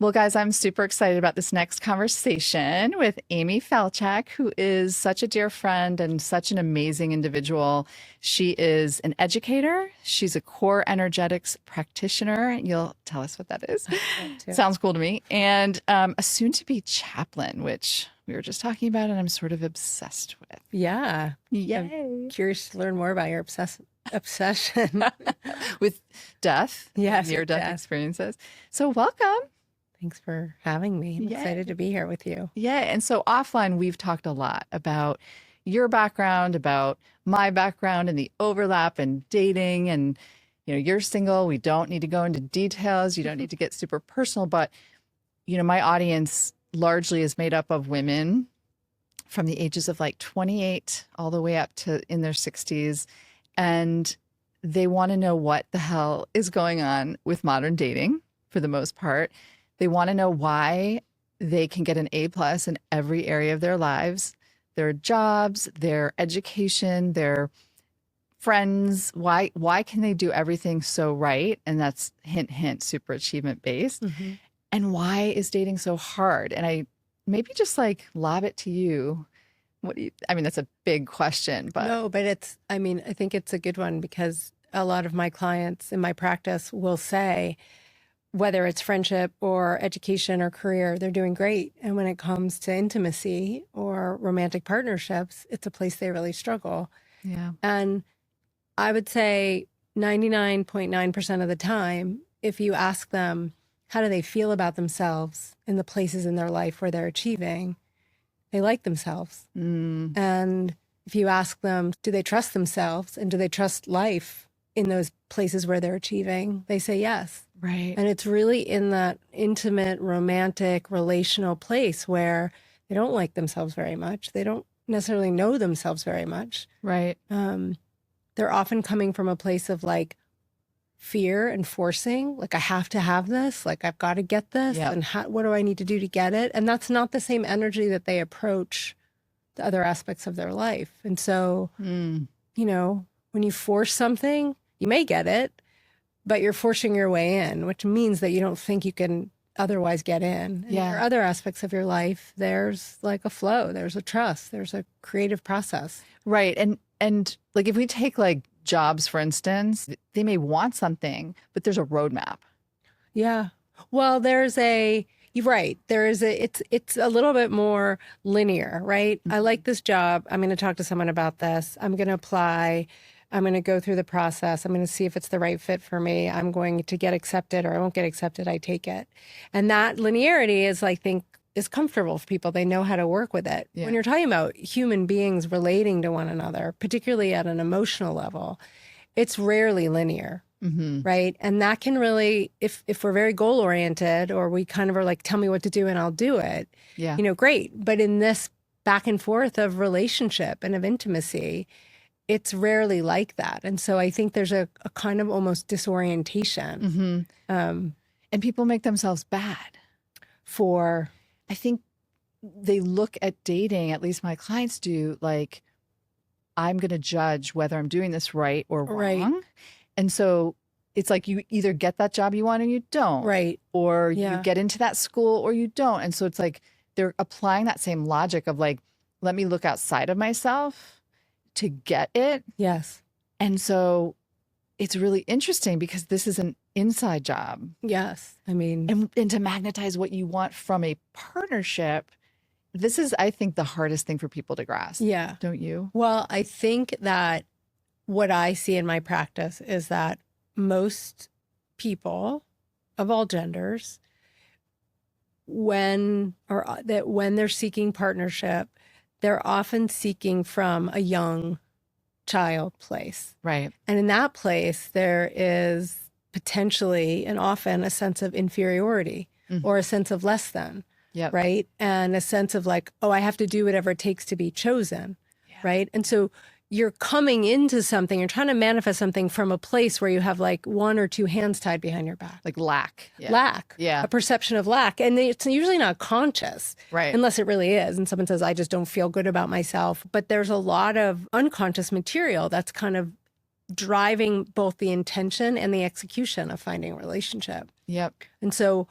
Well, guys, I'm super excited about this next conversation with Amy Falchuk, who is such a dear friend and such an amazing individual. She is an educator. She's a core energetics practitioner. You'll tell us what that is. Sounds cool to me. And a soon-to-be chaplain, which we were just talking about, and I'm sort of obsessed with. Yeah. Yay. I'm curious to learn more about your obsession with death. Yes, Near-death experiences. So welcome. Thanks for having me. I'm excited to be here with you. Yeah. And so offline, we've talked a lot about your background, about my background and the overlap and dating. And, you're single. We don't need to go into details. You don't need to get super personal. But, my audience largely is made up of women from the ages of like 28 all the way up to in their 60s. And they want to know what the hell is going on with modern dating for the most part. They want to know why they can get an A+ in every area of their lives, their jobs, their education, their friends. Why can they do everything so right? And that's hint, hint, super achievement based. Mm-hmm. And why is dating so hard? And I maybe just like lob it to you. That's a big question, but no, but I think it's a good one because a lot of my clients in my practice will say, whether it's friendship or education or career, they're doing great. And when it comes to intimacy or romantic partnerships, it's a place they really struggle. Yeah. And I would say 99.9% of the time, if you ask them, how do they feel about themselves in the places in their life where they're achieving, they like themselves. Mm. And if you ask them, do they trust themselves and do they trust life in those places where they're achieving, they say yes. Right. And it's really in that intimate, romantic, relational place where they don't like themselves very much. They don't necessarily know themselves very much. Right. They're often coming from a place of like fear and forcing, like I have to have this, like I've got to get this, yep. And what do I need to do to get it? And that's not the same energy that they approach the other aspects of their life. And so, when you force something, you may get it, but you're forcing your way in, which means that you don't think you can otherwise get in. And there are other aspects of your life. There's like a flow, there's a trust, there's a creative process. Right. And like if we take like jobs, for instance, they may want something, but there's a roadmap. Yeah. Well, you're right. It's a little bit more linear, right? Mm-hmm. I like this job. I'm going to talk to someone about this. I'm going to apply. I'm going to go through the process. I'm going to see if it's the right fit for me. I'm going to get accepted or I won't get accepted. I take it. And that linearity is, I think, is comfortable for people. They know how to work with it. Yeah. When you're talking about human beings relating to one another, particularly at an emotional level, it's rarely linear, mm-hmm. right? And that can really, if we're very goal oriented or we kind of are like, tell me what to do and I'll do it, great. But in this back and forth of relationship and of intimacy, it's rarely like that. And so I think there's a kind of almost disorientation. Mm-hmm. And people make themselves bad for, I think they look at dating, at least my clients do, like, I'm going to judge whether I'm doing this right or wrong. Right. And so it's like you either get that job you want or you don't. Right. Or you get into that school or you don't. And so it's like they're applying that same logic of like, let me look outside of myself to get it. Yes. And so it's really interesting because this is an inside job. Yes. I mean, and to magnetize what you want from a partnership, this is, I think, the hardest thing for people to grasp. Yeah. Don't you? Well, I think that what I see in my practice is that most people of all genders, when they're seeking partnership, they're often seeking from a young child place. Right. And in that place, there is potentially and often a sense of inferiority or a sense of less than. Yep. Right. And a sense of like, oh, I have to do whatever it takes to be chosen. Yeah. Right. And so you're coming into something, you're trying to manifest something from a place where you have like one or two hands tied behind your back. Like lack. Yeah. Lack. Yeah. A perception of lack. And it's usually not conscious. Right. Unless it really is. And someone says, I just don't feel good about myself. But there's a lot of unconscious material that's kind of driving both the intention and the execution of finding a relationship. Yep. And so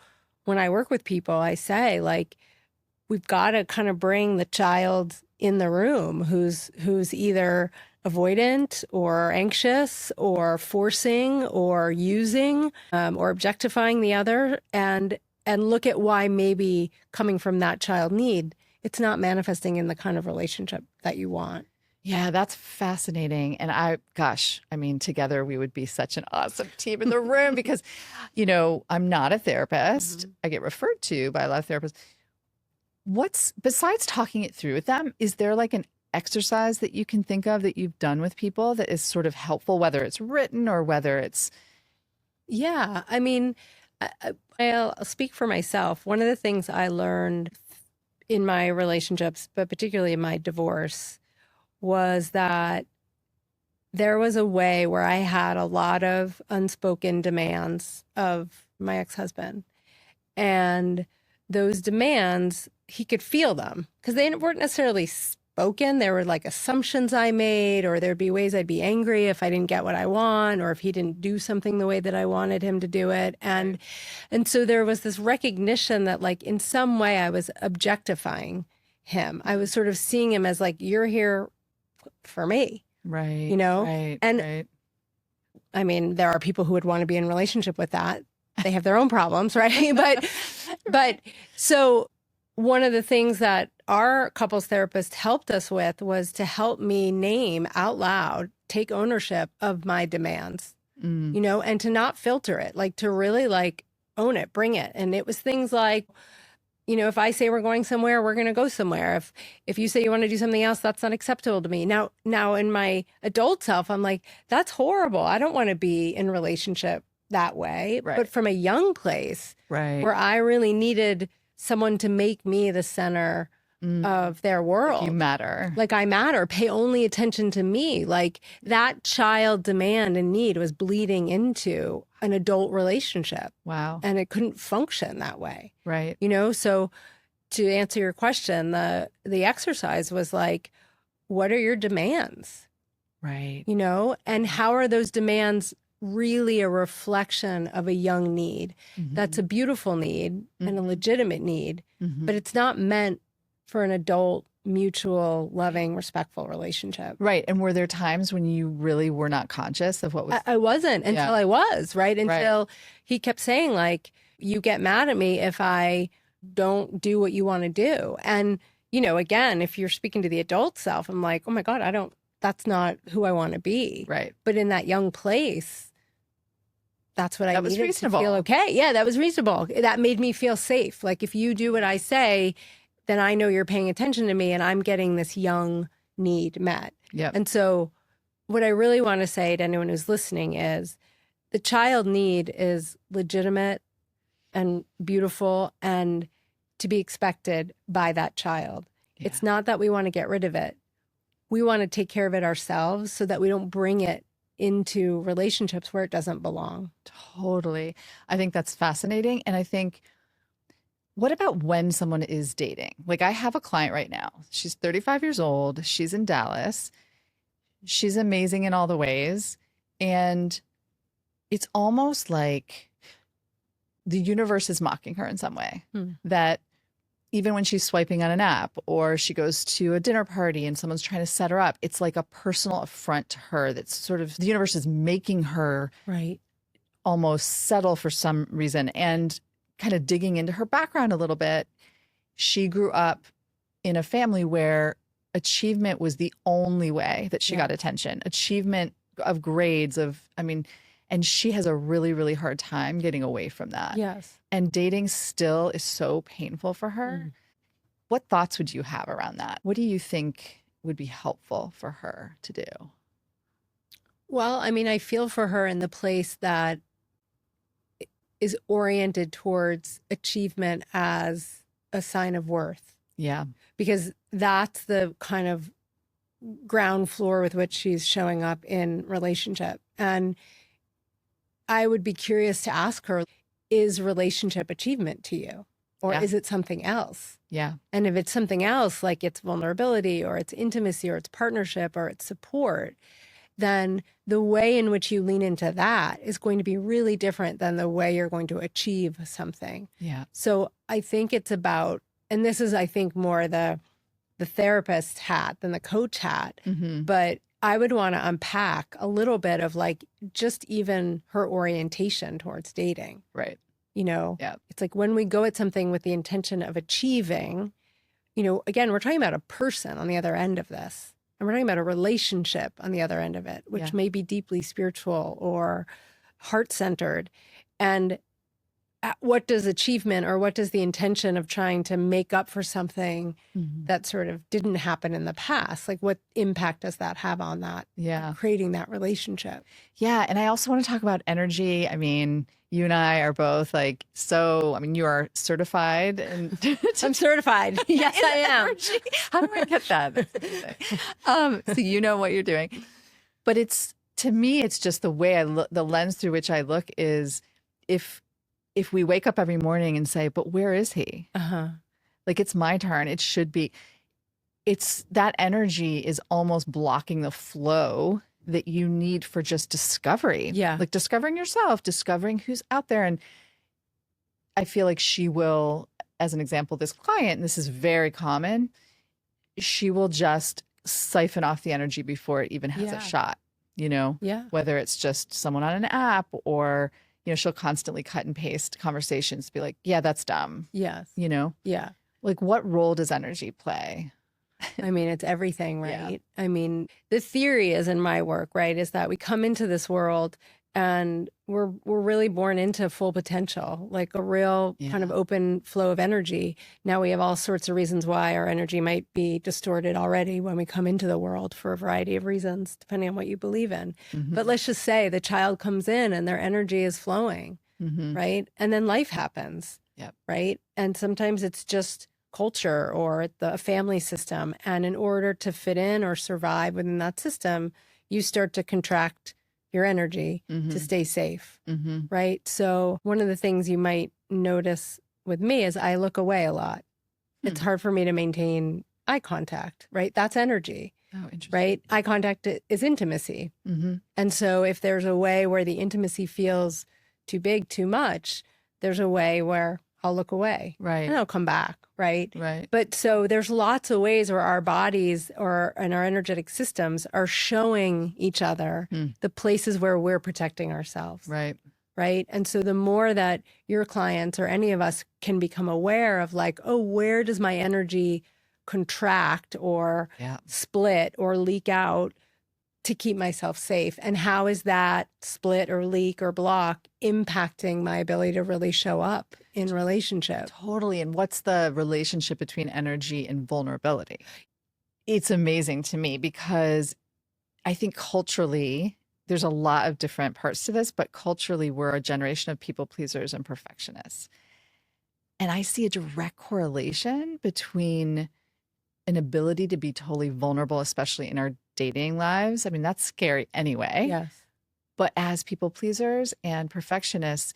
when I work with people, I say, like, we've got to kind of bring the child in the room who's either avoidant or anxious or forcing or using or objectifying the other, and look at why maybe coming from that child need, it's not manifesting in the kind of relationship that you want. Yeah, that's fascinating. And I mean, together we would be such an awesome team in the room because, I'm not a therapist. I get referred to by a lot of therapists. Besides talking it through with them, is there like an exercise that you can think of that you've done with people that is sort of helpful, whether it's written or whether it's. Yeah, I mean, I'll speak for myself. One of the things I learned in my relationships, but particularly in my divorce, was that there was a way where I had a lot of unspoken demands of my ex-husband. And those demands, he could feel them because they weren't necessarily spoken. There were like assumptions I made, or there'd be ways I'd be angry if I didn't get what I want, or if he didn't do something the way that I wanted him to do it. And so there was this recognition that, like, in some way I was objectifying him. I was sort of seeing him as like, you're here for me. Right. Right. And right. I mean, there are people who would want to be in a relationship with that. They have their own problems, right? But so one of the things that our couples therapist helped us with was to help me name out loud, take ownership of my demands, and to not filter it, like to really like own it, bring it. And it was things like, if I say we're going somewhere, we're going to go somewhere. If you say you want to do something else, that's not acceptable to me. Now in my adult self, I'm like, that's horrible. I don't want to be in a relationship that way. Right. But from a young place, where I really needed someone to make me the center of their world. Like you matter. Like I matter. Pay only attention to me. Like that child demand and need was bleeding into an adult relationship. Wow. And it couldn't function that way. Right. So to answer your question, the exercise was like, what are your demands? Right. And how are those demands really a reflection of a young need? That's a beautiful need and a legitimate need, but it's not meant for an adult, mutual, loving, respectful relationship. Right. And were there times when you really were not conscious of what was? I wasn't until I was, right? Until he kept saying, like, you get mad at me if I don't do what you want to do. And, again, if you're speaking to the adult self, I'm like, oh my God, that's not who I want to be. Right. But in that young place, that's what I needed reasonable. to feel okay. Yeah, that was reasonable. That made me feel safe. Like, if you do what I say, then I know you're paying attention to me and I'm getting this young need met. Yep. And so what I really want to say to anyone who's listening is the child need is legitimate and beautiful and to be expected by that child. Yeah. It's not that we want to get rid of it. We want to take care of it ourselves so that we don't bring it into relationships where it doesn't belong. Totally. I think that's fascinating. And I think, what about when someone is dating? Like, I have a client right now. She's 35 years old. She's in Dallas. She's amazing in all the ways. And it's almost like the universe is mocking her in some way. That even when she's swiping on an app or she goes to a dinner party and someone's trying to set her up, it's like a personal affront to her. That's sort of, the universe is making her almost settle for some reason. And kind of digging into her background a little bit, she grew up in a family where achievement was the only way that she got attention. Achievement of grades, and she has a really, really hard time getting away from that. Yes. And dating still is so painful for her. What thoughts would you have around that? What do you think would be helpful for her to do? Well, I feel for her in the place that is oriented towards achievement as a sign of worth. Yeah. Because that's the kind of ground floor with which she's showing up in relationship. And I would be curious to ask her, is relationship achievement to you? Or is it something else? Yeah. And if it's something else, like it's vulnerability or it's intimacy or it's partnership or it's support, then the way in which you lean into that is going to be really different than the way you're going to achieve something. Yeah. So I think it's about, and this is, I think, more the therapist hat than the coach hat, but I would want to unpack a little bit of like just even her orientation towards dating. Right. You know, Yeah. it's like when we go at something with the intention of achieving, you know, again, we're talking about a person on the other end of this. And we're talking about a relationship on the other end of it, which may be deeply spiritual or heart-centered. And what does achievement, or what does the intention of trying to make up for something that sort of didn't happen in the past? Like, what impact does that have on that? Yeah. Creating that relationship. Yeah. And I also want to talk about energy. I mean, you and I are both like, so, I mean, you are certified. And I'm certified. Yes, I am. Energy. How do I get that? That's amazing. So you know what you're doing. But it's, to me, it's just the way I look, the lens through which I look is if we wake up every morning and say, but where is he? Like, it's my turn. It should be. It's that energy is almost blocking the flow that you need for just discovery. Yeah. Like discovering yourself, discovering who's out there. And I feel like she will, as an example, this client, and this is very common, she will just siphon off the energy before it even has a shot, you know? Yeah. Whether it's just someone on an app or, you know, she'll constantly cut and paste conversations to be like, yeah, that's dumb. Yes. You know? Yeah. Like, what role does energy play? I mean, it's everything, right? Yeah. I mean, the theory is in my work, right, is that we come into this world and we're really born into full potential, like a real kind of open flow of energy. Now we have all sorts of reasons why our energy might be distorted already when we come into the world for a variety of reasons, depending on what you believe in. But let's just say the child comes in and their energy is flowing, right? And then life happens, right? And sometimes it's just culture or the family system. And in order to fit in or survive within that system, you start to contract your energy to stay safe, right? So one of the things you might notice with me is I look away a lot. It's hard for me to maintain eye contact, right? That's energy, right? Eye contact is intimacy. And so if there's a way where the intimacy feels too big, too much, there's a way where I'll look away, and I'll come back, right? But so there's lots of ways where our bodies and our energetic systems are showing each other the places where we're protecting ourselves, right? And so the more that your clients or any of us can become aware of, like, oh, where does my energy contract or split or leak out to keep myself safe, and how is that split or leak or block impacting my ability to really show up in relationship? Totally. And what's the relationship between energy and vulnerability? It's amazing to me because I think culturally, there's a lot of different parts to this, but culturally, we're a generation of people pleasers and perfectionists. And I see a direct correlation between an ability to be totally vulnerable, especially in our dating lives. I mean, that's scary anyway. Yes. But as people pleasers and perfectionists,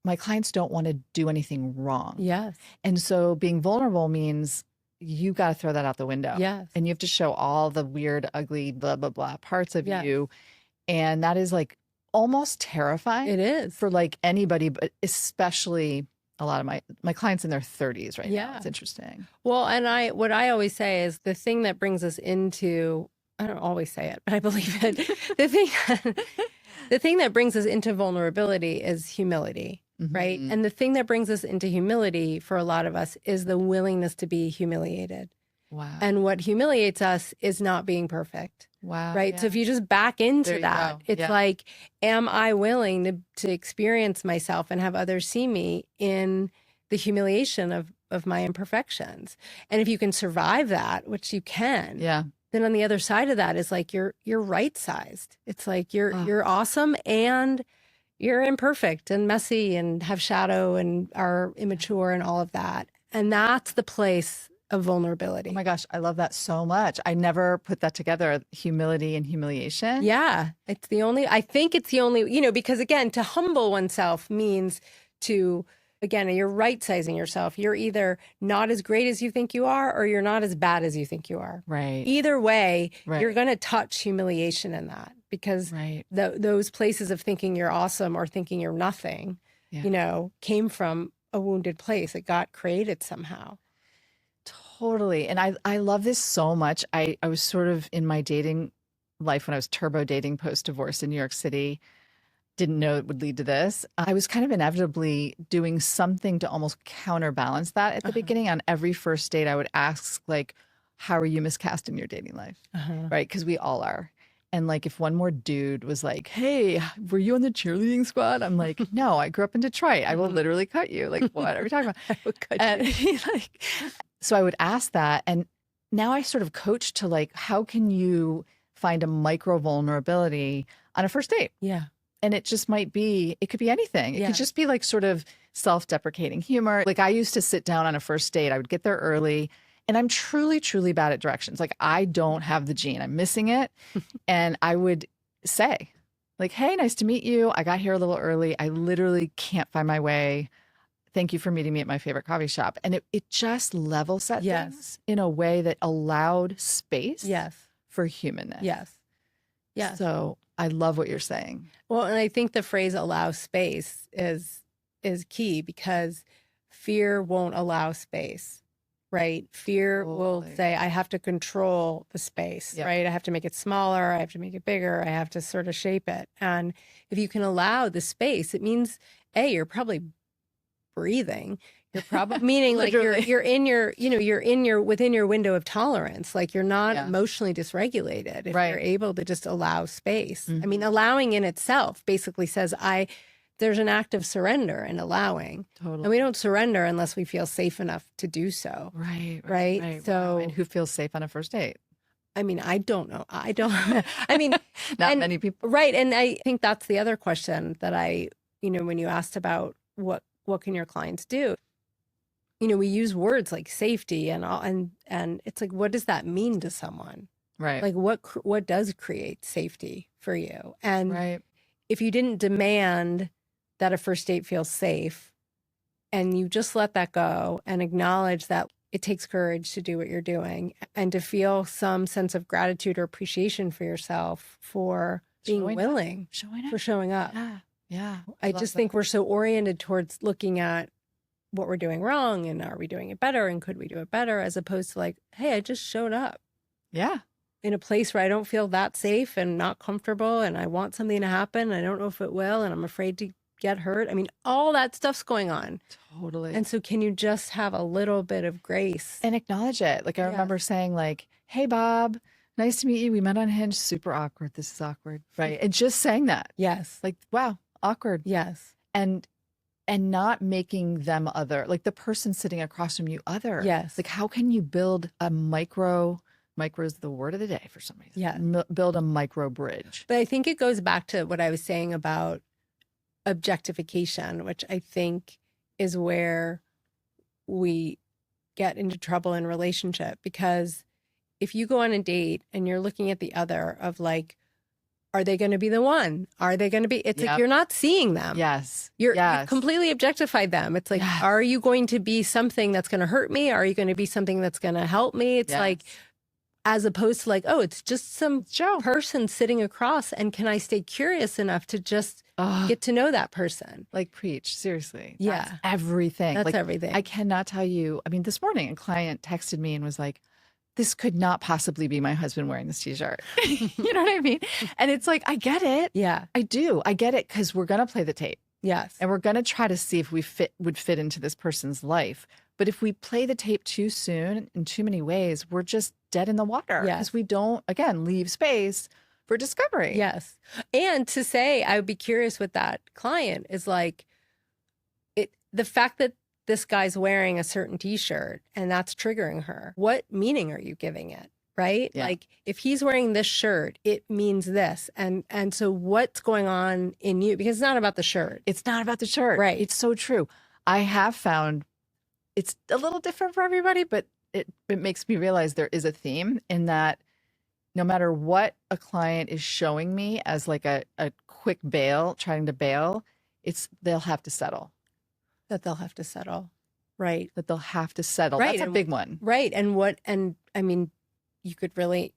my clients don't want to do anything wrong. Yes. And so being vulnerable means you got to throw that out the window. Yes. And you have to show all the weird, ugly, blah, blah, blah parts of you. And that is like almost terrifying. It is. For like anybody, but especially a lot of my clients in their 30s right now. It's interesting. Well, and what I always say is the thing that brings us into, I don't always say it, but I believe it. The thing that brings us into vulnerability is humility, right? And the thing that brings us into humility for a lot of us is the willingness to be humiliated. Wow. And what humiliates us is not being perfect. Wow. Right. Yeah. So if you just back into that, it's like, am I willing to experience myself and have others see me in the humiliation of my imperfections? And if you can survive that, which you can, then on the other side of that is like you're right sized. It's like you're awesome and you're imperfect and messy and have shadow and are immature and all of that. And that's the place of vulnerability. Oh my gosh, I love that so much. I never put that together, humility and humiliation. Yeah, I think it's the only, because again, to humble oneself means to, again, you're right sizing yourself. You're either not as great as you think you are, or you're not as bad as you think you are. Right. Either way, you're going to touch humiliation in that. because Right. those places of thinking you're awesome or thinking you're nothing, Yeah. came from a wounded place. It got created somehow. Totally. And I love this so much. I was sort of in my dating life when I was turbo dating post-divorce in New York City. Didn't know it would lead to this. I was kind of inevitably doing something to almost counterbalance that at the beginning. On every first date, I would ask, like, how are you miscast in your dating life? Right? Because we all are. And like, if one more dude was like, hey, were you on the cheerleading squad? I'm like, no, I grew up in Detroit. I will literally cut you. Like, what are we talking about? I would cut And you. he like, so I would ask that. And now I sort of coach to like, how can you find a micro vulnerability on a first date? Yeah. And it just might be, it could be anything. It Yeah. could just be like sort of self-deprecating humor. Like I used to sit down on a first date, I would get there early, and I'm truly, truly bad at directions. Like I don't have the gene, I'm missing it. And I would say, like, hey, nice to meet you. I got here a little early. I literally can't find my way. Thank you for meeting me at my favorite coffee shop. And it just level set Yes. things in a way that allowed space Yes. for humanness. Yes. Yes. So I love what you're saying. Well, and I think the phrase allow space is key, because fear won't allow space, right? Fear will Totally. say, I have to control the space, Yep. right? I have to make it smaller. I have to make it bigger. I have to sort of shape it. And if you can allow the space, it means, A, you're probably breathing. You're probably meaning like Literally. you're in your, you're in your within your window of tolerance. Like you're not Yeah. emotionally dysregulated if Right. you're able to just allow space. I mean, allowing in itself basically says there's an act of surrender in allowing. Totally. And we don't surrender unless we feel safe enough to do so. Right. Right? So, So- and who feels safe on a first date? I mean, I don't know. I don't, I mean, Not and- many people. right. And I think that's the other question that when you asked about what can your clients do? We use words like safety and all, and it's like, what does that mean to someone? Right. Like what does create safety for you? And right. if you didn't demand that a first date feels safe, and you just let that go and acknowledge that it takes courage to do what you're doing and to feel some sense of gratitude or appreciation for yourself for being Showing up. willing Showing for up. showing up. Yeah. Yeah. I love just that. think we're so oriented towards looking at what we're doing wrong and are we doing it better and could we do it better, as opposed to like, hey, I just showed up Yeah. in a place where I don't feel that safe and not comfortable and I want something to happen. I don't know if it will and I'm afraid to get hurt. I mean, all that stuff's going on. Totally. And so can you just have a little bit of grace? And acknowledge it. Like I Yeah. remember saying like, hey, Bob, nice to meet you. We met on Hinge. Super awkward. This is awkward. Right. And just saying that, Yes. like, wow, awkward. Yes. And not making them other, like the person sitting across from you other. Yes. Like how can you build a micro is the word of the day for some reason. Yeah. Build a micro bridge. But I think it goes back to what I was saying about objectification, which I think is where we get into trouble in relationship. Because if you go on a date and you're looking at the other of like, are they going to be the one? Are they going to be? It's like Yep. you're not seeing them. Yes. You've yes. completely objectified them. It's like, Yes. are you going to be something that's going to hurt me? Are you going to be something that's going to help me? It's Yes. like, as opposed to like, oh, it's just some Joe. person sitting across. And can I stay curious enough to just Ugh. get to know that person? Like preach, seriously. Yeah. That's everything. That's like, everything. I cannot tell you. I mean, this morning a client texted me and was like, this could not possibly be my husband wearing this t-shirt. You know what I mean? And it's like, I get it. Yeah. I do. I get it because we're going to play the tape Yes. and we're going to try to see if we would fit into this person's life. But if we play the tape too soon in too many ways, we're just dead in the water Yes. because we don't, again, leave space for discovery. Yes. And to say, I would be curious with that client is like, the fact that this guy's wearing a certain t-shirt and that's triggering her, what meaning are you giving it? Right? Yeah. Like if he's wearing this shirt, it means this. And so what's going on in you? Because it's not about the shirt. It's not about the shirt. Right. It's so true. I have found it's a little different for everybody, but it makes me realize there is a theme in that no matter what a client is showing me as like a quick bail, trying to bail, they'll have to settle. That they'll have to settle. Right. That they'll have to settle. Right, That's a and- big one. Right. And I mean, you could really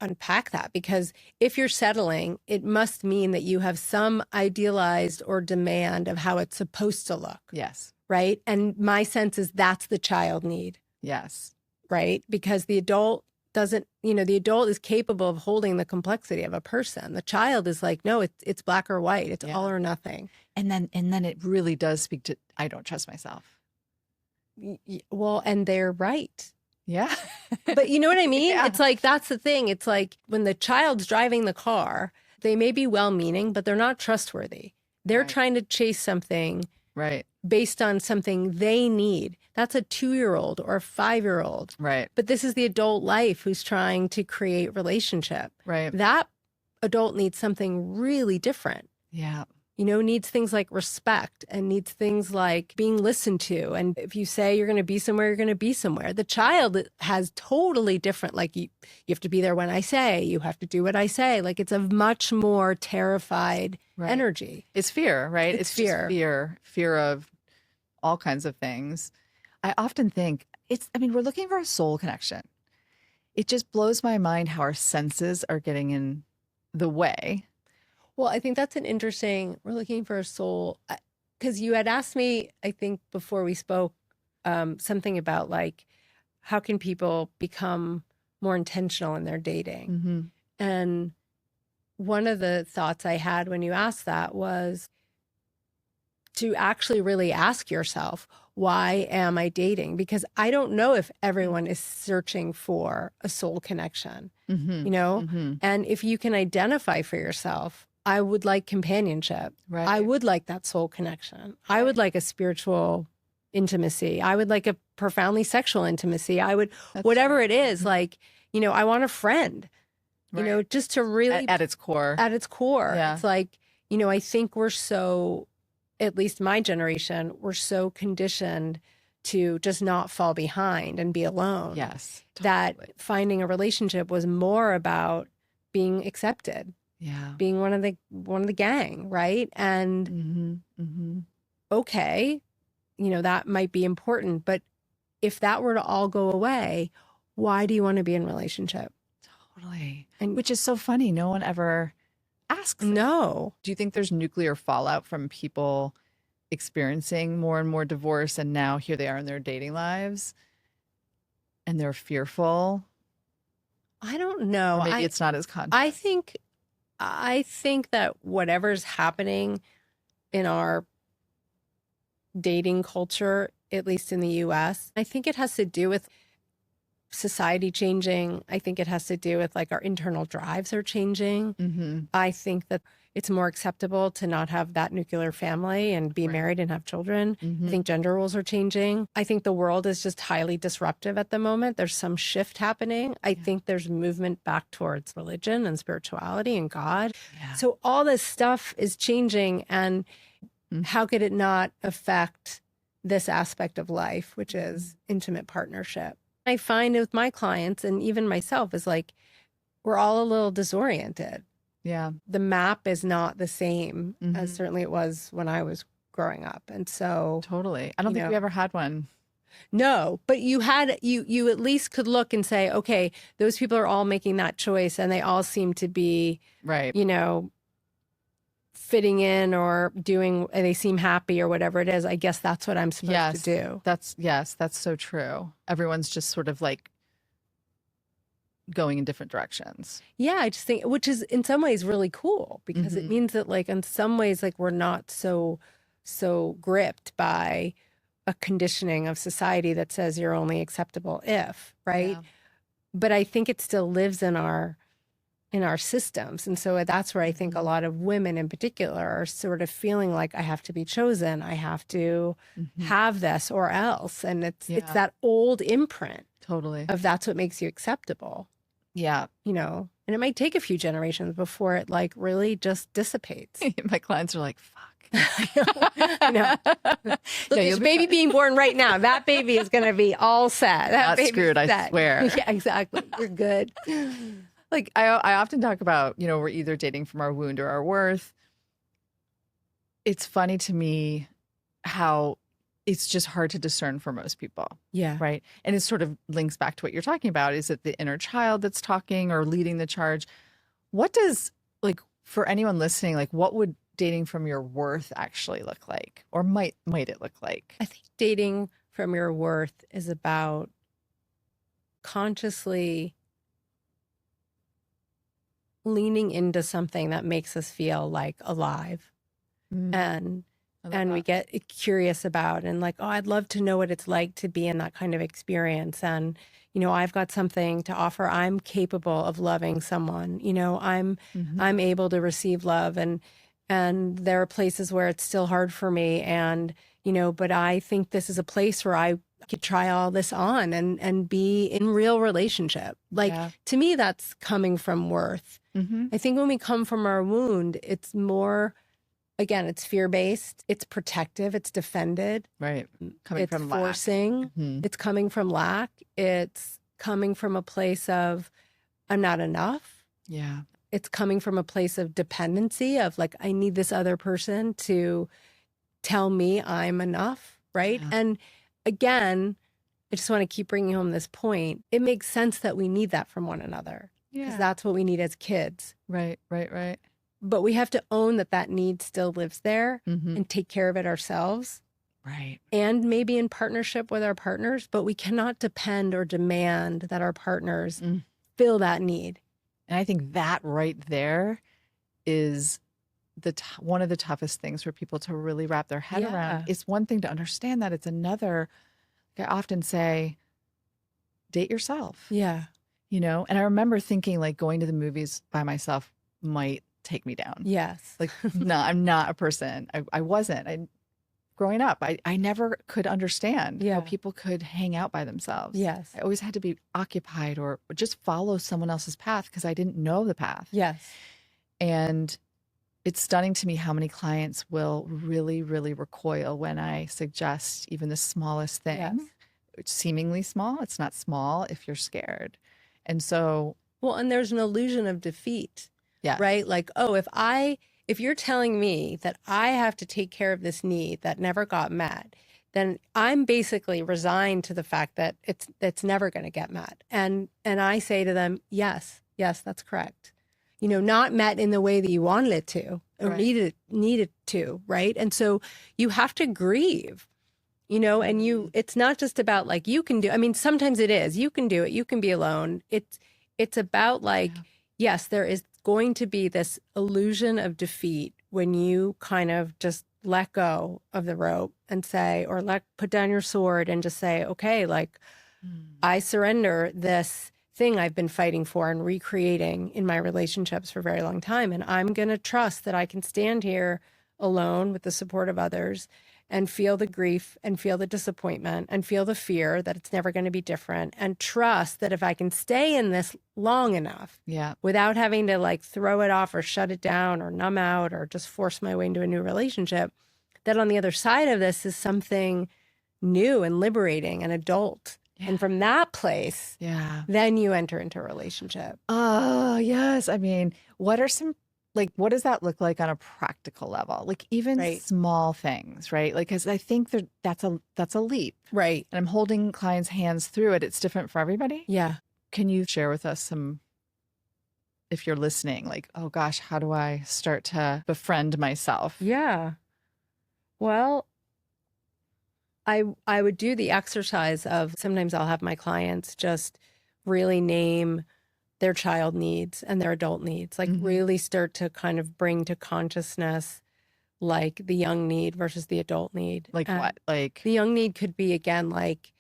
unpack that, because if you're settling, it must mean that you have some idealized or demand of how it's supposed to look. Yes. Right. And my sense is that's the child need. Yes. Right. Because the adult doesn't, the adult is capable of holding the complexity of a person. The child is like, no, it's black or white. It's all or nothing. And then it really does speak to, I don't trust myself. Well, and they're right. Yeah. But you know what I mean? Yeah. It's like, that's the thing. It's like when the child's driving the car, they may be well-meaning, but they're not trustworthy. They're trying to chase something based on something they need. That's a 2-year-old or a 5-year-old. Right. But this is the adult life who's trying to create relationship. Right. That adult needs something really different. Yeah. Needs things like respect and needs things like being listened to. And if you say you're going to be somewhere, you're going to be somewhere. The child has totally different, like you have to be there when I say, you have to do what I say. Like it's a much more terrified energy. It's fear, right? It's fear. Fear of all kinds of things. I often think we're looking for a soul connection. It just blows my mind how our senses are getting in the way. Well, I think that's we're looking for a soul, because you had asked me, I think before we spoke, something about like, how can people become more intentional in their dating? Mm-hmm. And one of the thoughts I had when you asked that was to actually really ask yourself, why am I dating? Because I don't know if everyone is searching for a soul connection, Mm-hmm. And if you can identify for yourself, I would like companionship. Right. I would like that soul connection. I would like a spiritual intimacy. I would like a profoundly sexual intimacy. I would, whatever it is, like, I want a friend, just to really. At its core. At its core. Yeah. It's like, I think we're so, at least my generation, we're so conditioned to just not fall behind and be alone. Yes. Totally. That finding a relationship was more about being accepted. Yeah. Being one of the gang, right? And okay, that might be important, but if that were to all go away, why do you want to be in a relationship? Totally. And which is so funny. No one ever asks. No. Do you think there's nuclear fallout from people experiencing more and more divorce, and now here they are in their dating lives and they're fearful? I don't know. Or maybe it's not as conscious. I think that whatever's happening in our dating culture, at least in the US, I think it has to do with society changing. I think it has to do with like our internal drives are changing. Mm-hmm. I think that it's more acceptable to not have that nuclear family and be married and have children. Mm-hmm. I think gender roles are changing. I think the world is just highly disruptive at the moment. There's some shift happening. I think there's movement back towards religion and spirituality and God. Yeah. So all this stuff is changing, and how could it not affect this aspect of life, which is intimate partnership? I find with my clients and even myself is like, we're all a little disoriented. Yeah. The map is not the same as certainly it was when I was growing up. And so totally. I don't think we ever had one. No, but you at least could look and say, okay, those people are all making that choice and they all seem to be fitting in or doing, they seem happy or whatever it is. I guess that's what I'm supposed to do. That's so true. Everyone's just sort of like going in different directions. Yeah, I just think, which is in some ways really cool, because it means that like in some ways, like we're not so gripped by a conditioning of society that says you're only acceptable if, right? Yeah. But I think it still lives in our systems. And so that's where I think a lot of women in particular are sort of feeling like I have to be chosen. I have to have this or else. And it's that old imprint. Totally. Of that's what makes you acceptable. Yeah. And it might take a few generations before it like really just dissipates. My clients are like, fuck. I know. Look, there's a baby being born right now. That baby is going to be all set. Not screwed, I swear. Yeah, exactly. You're good. Like I often talk about, we're either dating from our wound or our worth. It's funny to me how it's just hard to discern for most people. Yeah. Right. And it sort of links back to what you're talking about. Is it the inner child that's talking or leading the charge? What does, like, for anyone listening, like, what would dating from your worth actually look like? Or might it look like? I think dating from your worth is about consciously leaning into something that makes us feel like alive. And I love and we that. get curious about and like, oh, I'd love to know what it's like to be in that kind of experience. And, I've got something to offer. I'm capable of loving someone. I'm able to receive love, and there are places where it's still hard for me. And, but I think this is a place where I could try all this on and be in real relationship. Like, Yeah. to me, that's coming from worth. I think when we come from our wound, it's more, again, it's fear-based, it's protective, it's defended, Right. Coming it's from lack. forcing, it's coming from lack, it's coming from a place of I'm not enough. Yeah. It's coming from a place of dependency of like, I need this other person to tell me I'm enough, right? Yeah. And again, I just want to keep bringing home this point. It makes sense that we need that from one another because Yeah. that's what we need as kids. Right. But we have to own that need still lives there and take care of it ourselves. Right. And maybe in partnership with our partners, but we cannot depend or demand that our partners fill that need. And I think that right there is one of the toughest things for people to really wrap their head around. It's one thing to understand that. It's another, like I often say, date yourself. Yeah. And I remember thinking like going to the movies by myself might take me down. Yes. Like, no, I'm not a person. I wasn't. Growing up, I never could understand how people could hang out by themselves. Yes. I always had to be occupied or just follow someone else's path because I didn't know the path. Yes. And it's stunning to me how many clients will really, really recoil when I suggest even the smallest thing. Yes. It's seemingly small. It's not small if you're scared. And so, well, and there's an illusion of defeat. yeah. Right? Like, oh, if you're telling me that I have to take care of this need that never got met, then I'm basically resigned to the fact that it's never going to get met. And I say to them, yes, that's correct. Not met in the way that you wanted it to or needed to, right? And so you have to grieve. And it's not just about like, you can do, I mean, sometimes it is, you can do it, you can be alone. It's about like, yes, there is going to be this illusion of defeat when you kind of just let go of the rope and say, or put down your sword and just say, okay, like I surrender this thing I've been fighting for and recreating in my relationships for a very long time. And I'm going to trust that I can stand here alone with the support of others and feel the grief and feel the disappointment and feel the fear that it's never going to be different, and trust that if I can stay in this long enough without having to like throw it off or shut it down or numb out or just force my way into a new relationship, that on the other side of this is something new and liberating and adult. And from that place, then you enter into a relationship. Oh, yes. I mean, what does that look like on a practical level? Like even small things, right? Like, cause I think that's a leap. Right. And I'm holding clients' hands through it. It's different for everybody. Yeah. Can you share with us if you're listening, like, oh gosh, how do I start to befriend myself? Yeah. Well, I would do the exercise of, sometimes I'll have my clients just really name their child needs and their adult needs, like really start to kind of bring to consciousness like the young need versus the adult need. Like what? Like the young need could be, again, like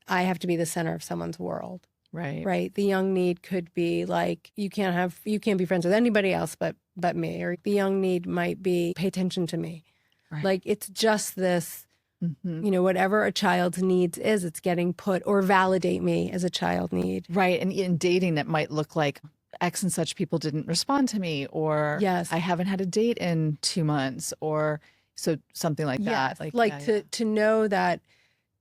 I have to be the center of someone's world. Right. Right. The young need could be like, you can't be friends with anybody else but me. Or the young need might be, pay attention to me. Right. Like it's just this, whatever a child's needs is, it's getting put, or validate me as a child need. Right. And in dating, that might look like X and such people didn't respond to me, or I haven't had a date in 2 months, or so something like that. To know that,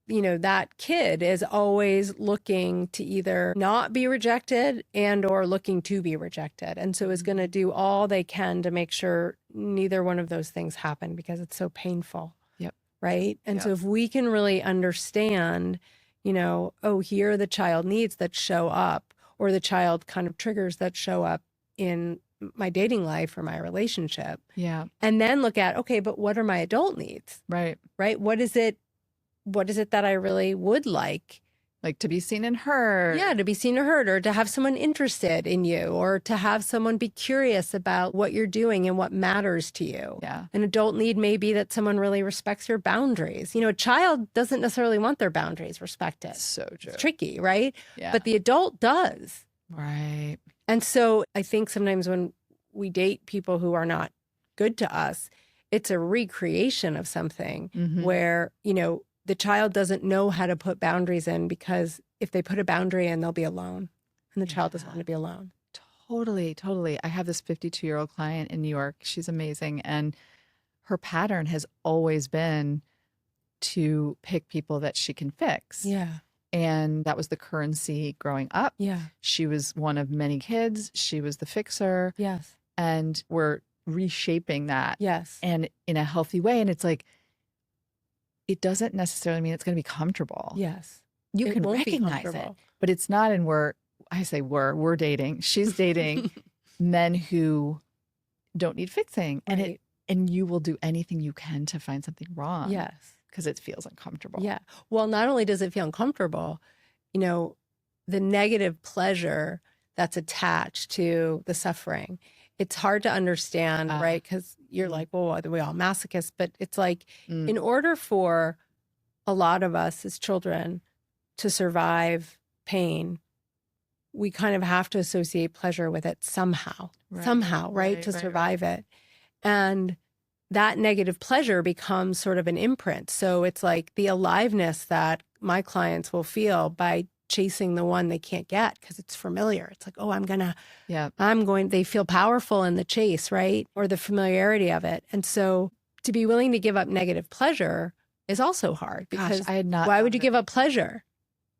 that kid is always looking to either not be rejected and or looking to be rejected. And so is going to do all they can to make sure neither one of those things happen because it's so painful. Yep. right? And so Yep. if we can really understand, oh, here are the child needs that show up, or the child kind of triggers that show up in my dating life or my relationship. Yeah. And then look at, okay, but what are my adult needs? Right. Right? What is it that I really would like? Like to be seen and heard. Yeah, to be seen or heard, or to have someone interested in you, or to have someone be curious about what you're doing and what matters to you. Yeah. An adult need may be that someone really respects your boundaries. A child doesn't necessarily want their boundaries respected. So true. It's tricky, right? Yeah. But the adult does. Right. And so I think sometimes when we date people who are not good to us, it's a recreation of something where, the child doesn't know how to put boundaries in, because if they put a boundary in, they'll be alone. And the child doesn't want to be alone. Totally, totally. I have this 52-year-old client in New York. She's amazing. And her pattern has always been to pick people that she can fix. Yeah. And that was the currency growing up. Yeah. She was one of many kids. She was the fixer. Yes. And we're reshaping that. Yes. And in a healthy way. And it's like, it doesn't necessarily mean it's going to be comfortable. Yes. You It can won't be recognize it, comfortable. but it's not. And we're dating. She's dating men who don't need fixing. Right. And you will do anything you can to find something wrong. Yes. Because it feels uncomfortable. Yeah. Well, not only does it feel uncomfortable, the negative pleasure that's attached to the suffering, it's hard to understand, right? Because you're like, well, are we all masochists? But it's like, in order for a lot of us as children to survive pain, we kind of have to associate pleasure with it somehow, right? To survive it. And that negative pleasure becomes sort of an imprint. So it's like the aliveness that my clients will feel by chasing the one they can't get because it's familiar. It's like, oh, they feel powerful in the chase, right? Or the familiarity of it. And so to be willing to give up negative pleasure is also hard, because why would you give up pleasure?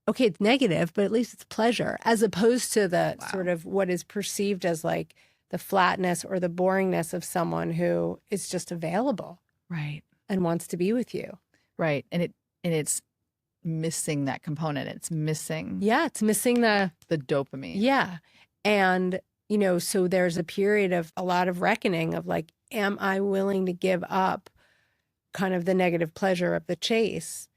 Okay, it's negative, but at least it's pleasure, as opposed to the sort of what is perceived as like the flatness or the boringness of someone who is just available, right, and wants to be with you, right, and it's missing that component. It's missing, it's missing the dopamine, and so there's a period of a lot of reckoning of like, am I willing to give up kind of the negative pleasure of the chase?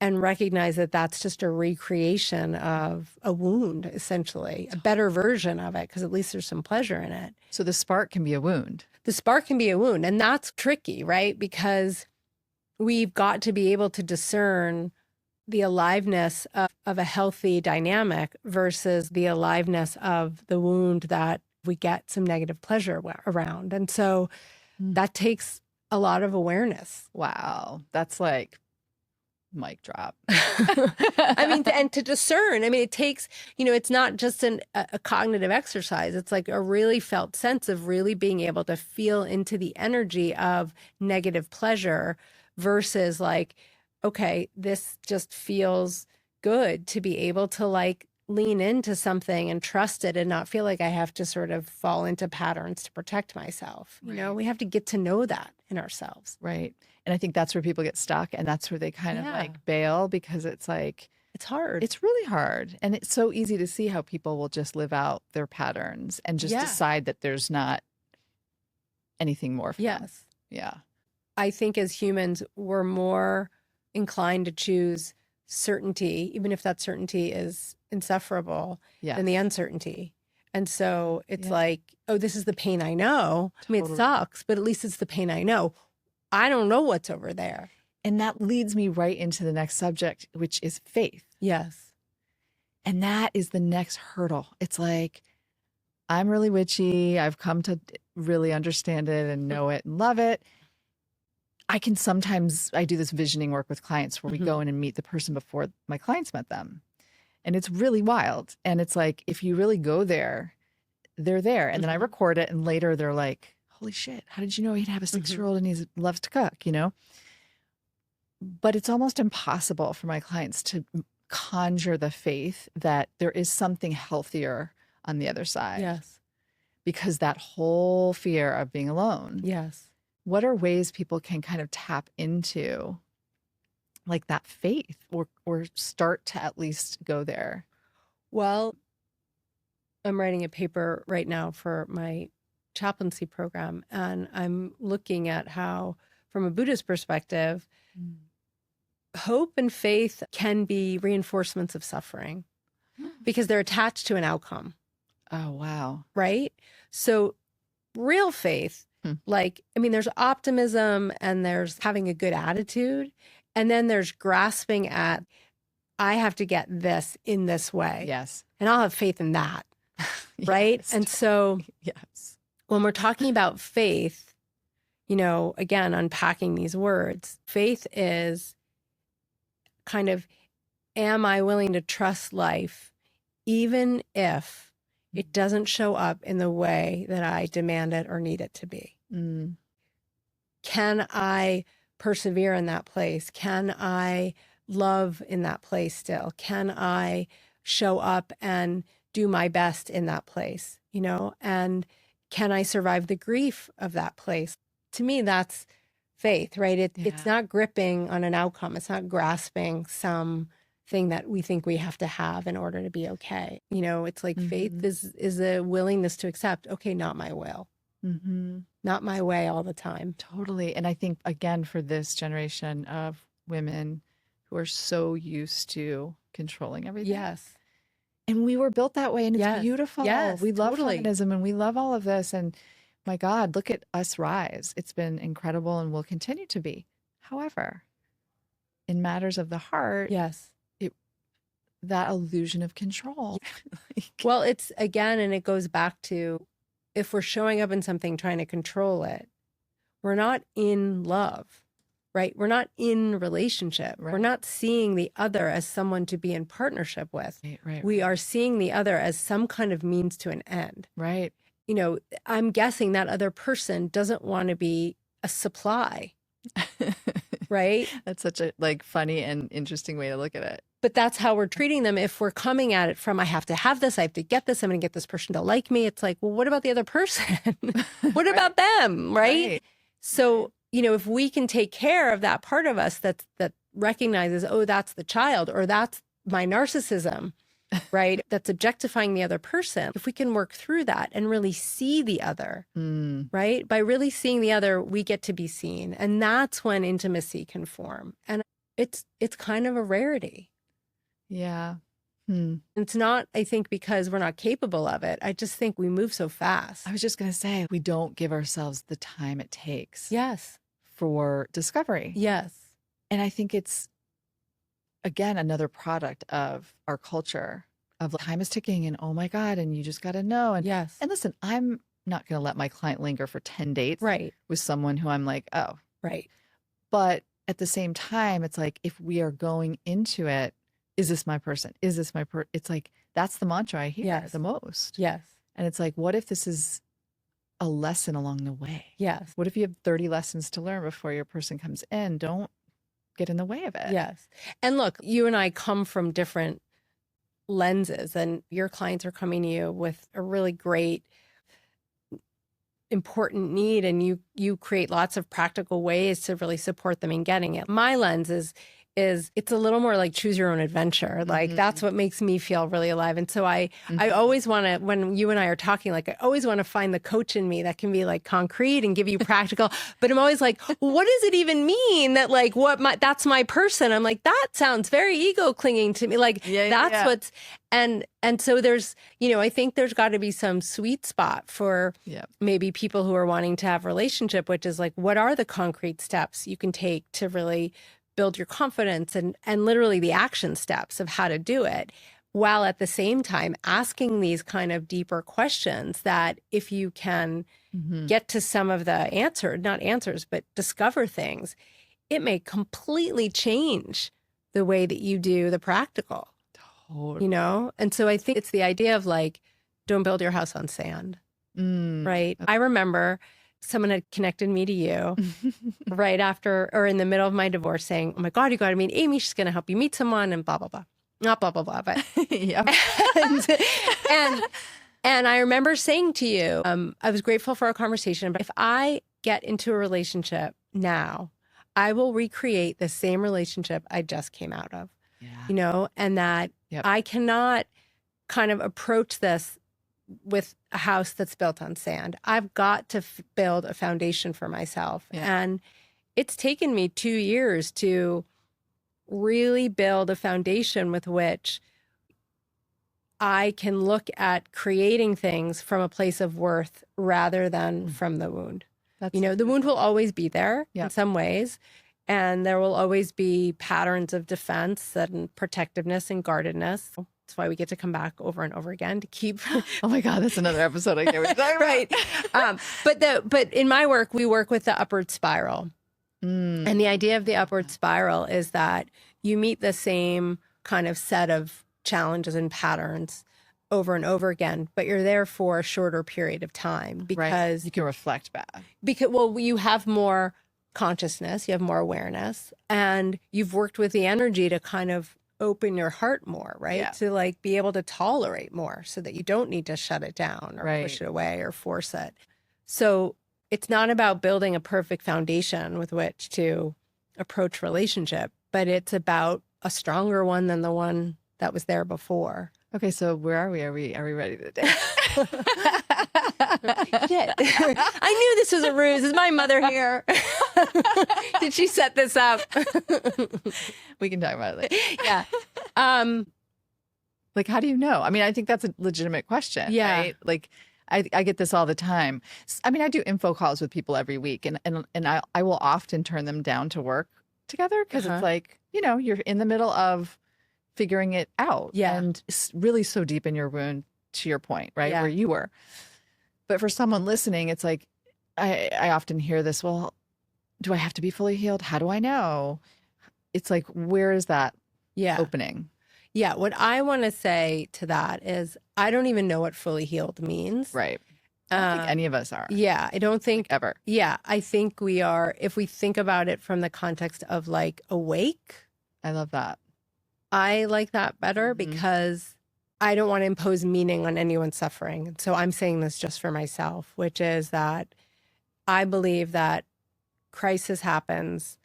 And recognize that that's just a recreation of a wound, essentially, a better version of it, because at least there's some pleasure in it. So the spark can be a wound. The spark can be a wound. And that's tricky, right? Because we've got to be able to discern the aliveness of a healthy dynamic versus the aliveness of the wound that we get some negative pleasure around. And so that takes a lot of awareness. Wow. That's like mic drop. I mean, and to discern, it takes, it's not just a cognitive exercise. It's like a really felt sense of really being able to feel into the energy of negative pleasure versus like, okay, this just feels good to be able to like lean into something and trust it and not feel like I have to sort of fall into patterns to protect myself. We have to get to know that in ourselves. Right. And I think that's where people get stuck, and that's where they kind of like bail, because it's like, it's hard. It's really hard. And it's so easy to see how people will just live out their patterns and just decide that there's not anything more for them. Yeah. I think as humans, we're more inclined to choose certainty, even if that certainty is insufferable, than the uncertainty. And so it's like, oh, this is the pain I know. It sucks, but at least it's the pain I know. I don't know what's over there. And that leads me right into the next subject, which is faith. Yes. And that is the next hurdle. It's like, I'm really witchy. I've come to really understand it and know it and love it. I do this visioning work with clients where we go in and meet the person before my clients met them. And it's really wild. And it's like, if you really go there, they're there. And then I record it. And later they're like, holy shit, how did you know he'd have a 6-year-old and he loves to cook, But it's almost impossible for my clients to conjure the faith that there is something healthier on the other side. Yes. Because that whole fear of being alone. Yes. what are ways people can kind of tap into like that faith or start to at least go there? Well, I'm writing a paper right now for my chaplaincy program, and I'm looking at how, from a Buddhist perspective, hope and faith can be reinforcements of suffering because they're attached to an outcome. Oh, wow. Right? So real faith, there's optimism and there's having a good attitude. And then there's grasping at, I have to get this in this way. Yes. And I'll have faith in that. Right? Yes. And so yes. when we're talking about faith, again, unpacking these words, faith is kind of, am I willing to trust life even if it doesn't show up in the way that I demand it or need it to be? Can I persevere in that place? Can I love in that place still? Can I show up and do my best in that place? And can I survive the grief of that place? To me, that's faith, right? It's not gripping on an outcome. It's not grasping some thing that we think we have to have in order to be okay. It's like faith is a willingness to accept, okay, not my will, not my way all the time. Totally. And I think, again, for this generation of women who are so used to controlling everything. Yes. And we were built that way, and it's beautiful. Yes, we love totally. feminism and we love all of this. And my God, look at us rise. It's been incredible and will continue to be. However, in matters of the heart, that illusion of control. Well, it's again, and it goes back to, if we're showing up in something trying to control it, we're not in love, right? We're not in relationship. Right. We're not seeing the other as someone to be in partnership with. Right. We are seeing the other as some kind of means to an end. Right. I'm guessing that other person doesn't want to be a supply, right? That's such a funny and interesting way to look at it. But that's how we're treating them. If we're coming at it from, I have to have this, I have to get this, I'm going to get this person to like me. It's like, well, what about the other person? What about them, right? So, if we can take care of that part of us that recognizes, oh, that's the child, or that's my narcissism, right? That's objectifying the other person. If we can work through that and really see the other, right? By really seeing the other, we get to be seen. And that's when intimacy can form. And it's kind of a rarity. Yeah. It's not, I think, because we're not capable of it. I just think we move so fast. I was just going to say, we don't give ourselves the time it takes. Yes. For discovery. Yes. And I think it's, again, another product of our culture of time is ticking and oh my God, and you just got to know. And yes. And listen, I'm not going to let my client linger for 10 dates with someone who I'm like, oh. Right. But at the same time, it's like, if we are going into it, is this my person? Is this my It's like, that's the mantra I hear the most. Yes. And it's like, what if this is a lesson along the way? Yes. What if you have 30 lessons to learn before your person comes in? Don't get in the way of it. Yes. And look, you and I come from different lenses, and your clients are coming to you with a really great, important need, and you create lots of practical ways to really support them in getting it. My lens is it's a little more like choose your own adventure. Like that's what makes me feel really alive. And so I always want to, when you and I are talking, like I always want to find the coach in me that can be like concrete and give you practical, but I'm always like, well, what does it even mean that like that's my person? I'm like, that sounds very ego clinging to me. Like what's, and so there's, I think there's got to be some sweet spot for maybe people who are wanting to have a relationship, which is like, what are the concrete steps you can take to really build your confidence and literally the action steps of how to do it, while at the same time asking these kind of deeper questions that if you can get to some of the not answers, but discover things, it may completely change the way that you do the practical, And so I think it's the idea of like, don't build your house on sand, right? I remember someone had connected me to you right after or in the middle of my divorce saying, oh my God, you got to meet Amy. She's going to help you meet someone and blah, blah, blah. Not blah, blah, blah, but and I remember saying to you, I was grateful for our conversation, but if I get into a relationship now, I will recreate the same relationship I just came out of, and that I cannot kind of approach this with a house that's built on sand. I've got to build a foundation for myself. And it's taken me 2 years to really build a foundation with which I can look at creating things from a place of worth rather than from the wound. The wound will always be there in some ways. And there will always be patterns of defense and protectiveness and guardedness. That's why we get to come back over and over again to keep. Oh my God, that's another episode I can't wait. Right. But in my work, we work with the upward spiral. And the idea of the upward spiral is that you meet the same kind of set of challenges and patterns over and over again, but you're there for a shorter period of time because you can reflect back. Because, you have more consciousness, you have more awareness, and you've worked with the energy to kind of open your heart more, right? To like be able to tolerate more so that you don't need to shut it down or push it away or force it. So it's not about building a perfect foundation with which to approach relationship, but it's about a stronger one than the one that was there before. Okay, so where are we? Are we ready to date? Shit. I knew this was a ruse. Is my mother here? Did she set this up? We can talk about it later. Yeah. Like, how do you know? I mean, I think that's a legitimate question. Right? Like, I get this all the time. I mean, I do info calls with people every week, and I will often turn them down to work together because it's like, you're in the middle of figuring it out. And it's really so deep in your wound, to your point, right? Where you were. But for someone listening, it's like, I often hear this, well, do I have to be fully healed? How do I know? It's like, where is that opening? Yeah. What I want to say to that is I don't even know what fully healed means. Right. I don't think any of us are. Yeah. I don't think ever. Yeah. I think we are, if we think about it from the context of like awake. I love that. I like that better because I don't want to impose meaning on anyone's suffering. So I'm saying this just for myself, which is that I believe that crisis happens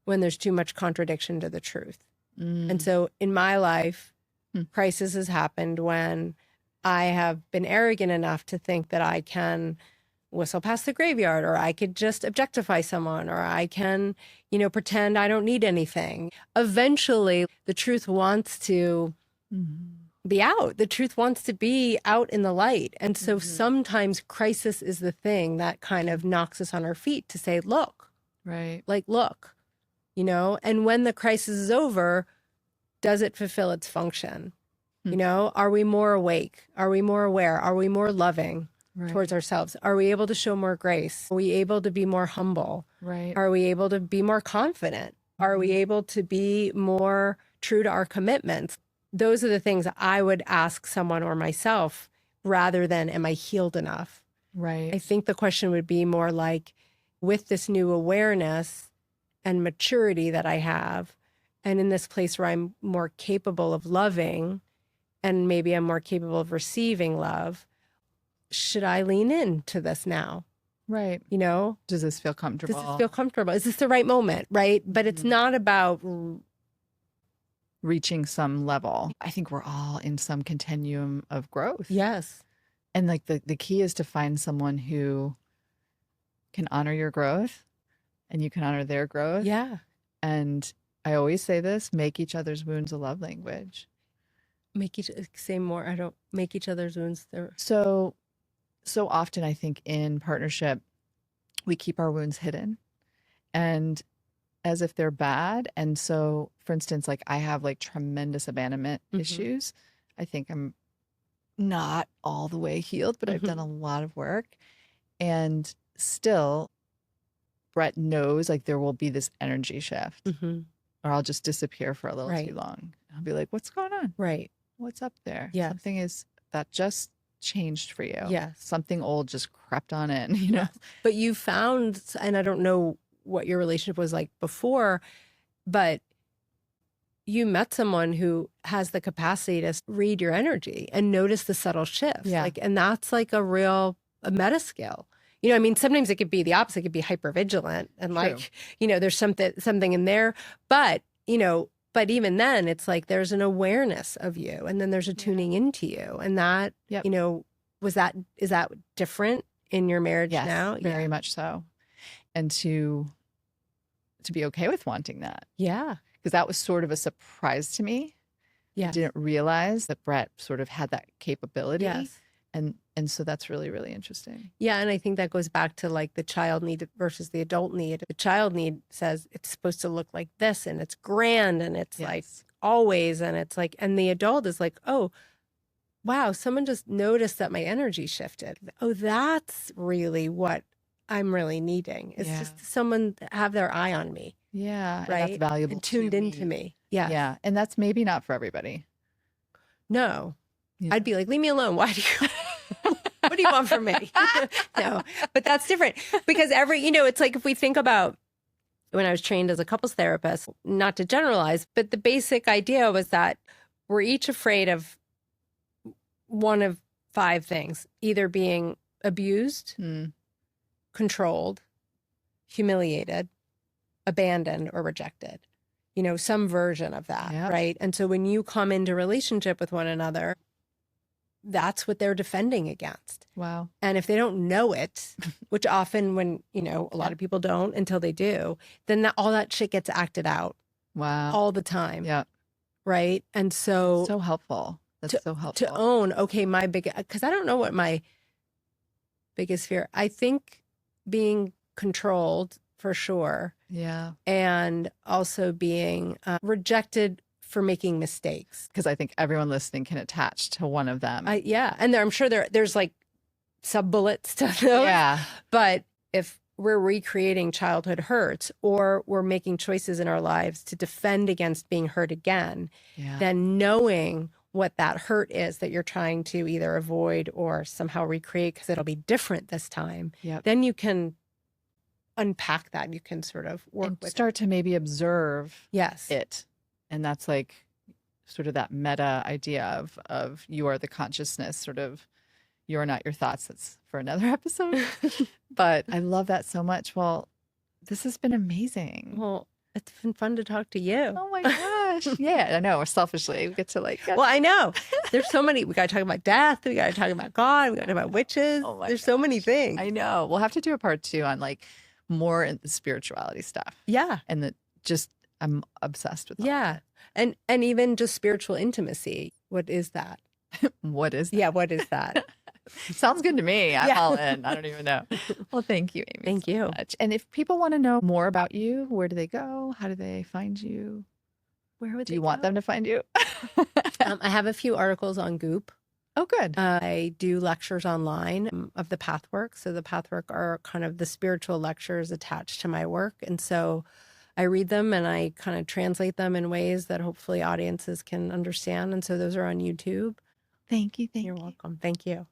when there's too much contradiction to the truth. And so in my life, crisis has happened when I have been arrogant enough to think that I can whistle past the graveyard, or I could just objectify someone, or I can, pretend I don't need anything. Eventually, the truth wants to be out. The truth wants to be out in the light. And so sometimes crisis is the thing that kind of knocks us on our feet to say, look, look, and when the crisis is over, does it fulfill its function? Are we more awake? Are we more aware? Are we more loving towards ourselves? Are we able to show more grace? Are we able to be more humble? Are we able to be more confident? Are we able to be more true to our commitments? Those are the things I would ask someone or myself rather than, am I healed enough? I think the question would be more like, with this new awareness and maturity that I have, and in this place where I'm more capable of loving, and maybe I'm more capable of receiving love, should I lean into this now? Does this feel comfortable? Does this feel comfortable? Is this the right moment? But it's not about reaching some level. I think we're all in some continuum of growth. Yes. And like the key is to find someone who can honor your growth and you can honor their growth. Yeah. And I always say this, make each other's wounds a love language. Say more. I don't make each other's wounds. So often I think in partnership, we keep our wounds hidden and as if they're bad. And so, for instance, like I have like tremendous abandonment issues. I think I'm not all the way healed, but I've done a lot of work. And still, Brett knows like there will be this energy shift or I'll just disappear for a little too long. I'll be like, what's going on? What's up there? Yeah. Something is that just changed for you. Yeah. Something old just crept on in, But you found, and I don't know what your relationship was like before, but you met someone who has the capacity to read your energy and notice the subtle shifts. And that's like a real meta skill. You know, I mean, sometimes it could be the opposite. It could be hypervigilant and True. like, you know, there's something in there. But, you know, but even then it's like there's an awareness of you and then there's a tuning into you. And that, Yep. you know, is that different in your marriage Yes, now? very much so. And to be okay with wanting that. Yeah. Because that was sort of a surprise to me. Yeah. I didn't realize that Brett sort of had that capability. Yes. And so that's really, really interesting. Yeah. And I think that goes back to like the child need versus the adult need. The child need says it's supposed to look like this and it's grand and it's like always. And it's like, and the adult is like, oh, wow, someone just noticed that my energy shifted. Oh, that's really what I'm really needing. It's just someone to have their eye on me. Yeah. Right. And that's valuable. And tuned into me. Yeah. Yeah. And that's maybe not for everybody. No. Yeah. I'd be like, leave me alone. Why do you what do you want from me? No, but that's different because you know, it's like if we think about when I was trained as a couples therapist, not to generalize, but the basic idea was that we're each afraid of one of 5 things, either being abused, controlled, humiliated, abandoned, or rejected. You know, some version of that, right? And so when you come into relationship with one another, that's what they're defending against. Wow. And if they don't know it, which often when, you know, a lot of people don't until they do, then all that shit gets acted out. Wow. All the time. Yeah. Right. And so helpful. That's so helpful. To own, okay, because I don't know what my biggest fear, I think being controlled for sure. Yeah. And also being rejected for making mistakes. Because I think everyone listening can attach to one of them. And I'm sure there's like sub bullets to those. Yeah. But if we're recreating childhood hurts or we're making choices in our lives to defend against being hurt again, then knowing what that hurt is that you're trying to either avoid or somehow recreate because it'll be different this time, then you can unpack that. You can sort of work with start to maybe observe it. And that's like sort of that meta idea of you are the consciousness, sort of you are not your thoughts. That's for another episode. But I love that so much. Well, this has been amazing. Well, it's been fun to talk to you. Oh my gosh. Yeah, I know. Selfishly, we get to like. Well, I know. There's so many. We got to talk about death. We got to talk about God. We got to talk about witches. There's so many things. I know. We'll have to do a part 2 on like more in the spirituality stuff. Yeah. And I'm obsessed with that. Yeah. And even just spiritual intimacy. What is that? What is that? Yeah, what is that? Sounds good to me. I'm all in. I don't even know. Well, thank you, Amy. Thank you. Much. And if people want to know more about you, where do they go? How do they find you? Where would do you want them to find you? I have a few articles on Goop. Oh, good. I do lectures online of the pathwork. So the pathwork are kind of the spiritual lectures attached to my work. And so I read them and I kind of translate them in ways that hopefully audiences can understand. And so those are on YouTube. Thank you. You're welcome. Thank you.